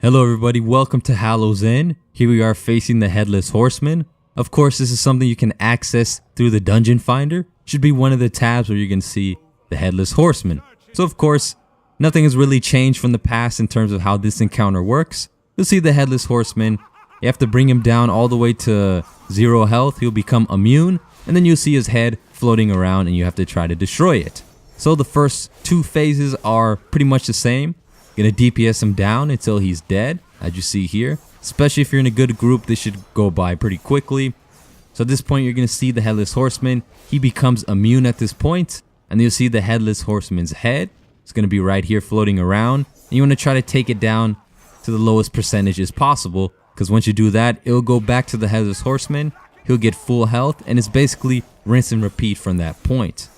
Hello everybody, welcome to Hallowed Helmet. Here we are facing the Headless Horseman. Of course, this is something you can access through the Dungeon Finder. Should be one of the tabs where you can see the Headless Horseman. So of course, nothing has really changed from the past in terms of how this encounter works. You'll see the Headless Horseman. You have to bring him down all the way to 0 health. He'll become immune, and then you'll see his head floating around and you have to try to destroy it. So the first two phases are pretty much the same. Gonna DPS him down until he's dead, as you see here. Especially if you're in a good group, this should go by pretty quickly. So at this point, you're gonna see the Headless Horseman. He becomes immune at this point, and you'll see the Headless Horseman's head. It's gonna be right here floating around, and you wanna try to take it down to the lowest percentage as possible, because once you do that, it'll go back to the Headless Horseman. He'll get full health, and it's basically rinse and repeat from that point.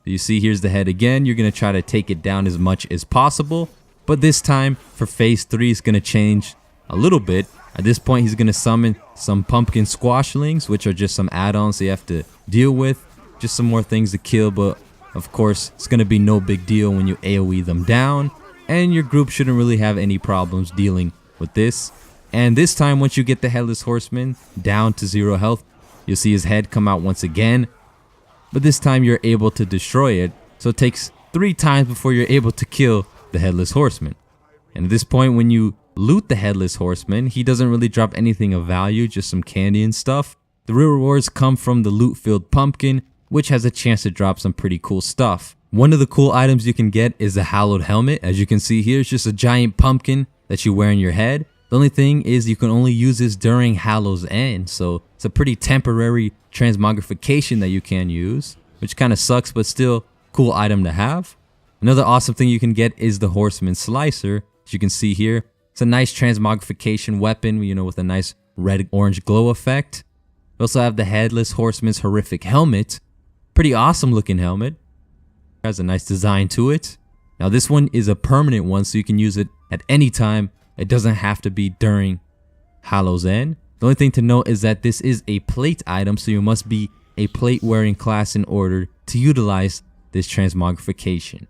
So you see, here's the head again. You're gonna try to take it down as much as possible. But this time, for phase 3, it's going to change a little bit. At this point, he's going to summon some pumpkin squashlings, which are just some add-ons you have to deal with. Just some more things to kill, but of course, it's going to be no big deal when you AoE them down. And your group shouldn't really have any problems dealing with this. And this time, once you get the Headless Horseman down to 0 health, you'll see his head come out once again. But this time, you're able to destroy it. So it takes 3 times before you're able to kill the Headless Horseman. And at this point, when you loot the Headless Horseman, he doesn't really drop anything of value, just some candy and stuff. The real rewards come from the loot-filled pumpkin, which has a chance to drop some pretty cool stuff. One of the cool items you can get is the Hallowed Helmet. As you can see here, it's just a giant pumpkin that you wear on your head. The only thing is you can only use this during Hallow's End, so it's a pretty temporary transmogrification that you can use, which kind of sucks, but still cool item to have. Another awesome thing you can get is the Horseman Slicer. As you can see here, it's a nice transmogrification weapon, with a nice red-orange glow effect. We also have the Headless Horseman's horrific helmet. Pretty awesome looking helmet. It has a nice design to it. Now this one is a permanent one, so you can use it at any time. It doesn't have to be during Hallow's End. The only thing to note is that this is a plate item, so you must be a plate-wearing class in order to utilize this transmogrification.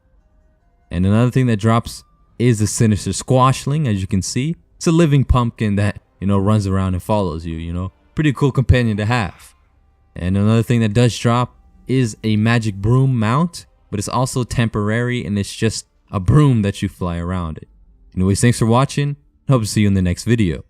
And another thing that drops is the Sinister Squashling. As you can see, it's a living pumpkin that, runs around and follows you, Pretty cool companion to have. And another thing that does drop is a magic broom mount, but it's also temporary and it's just a broom that you fly around it. Anyways, thanks for watching. Hope to see you in the next video.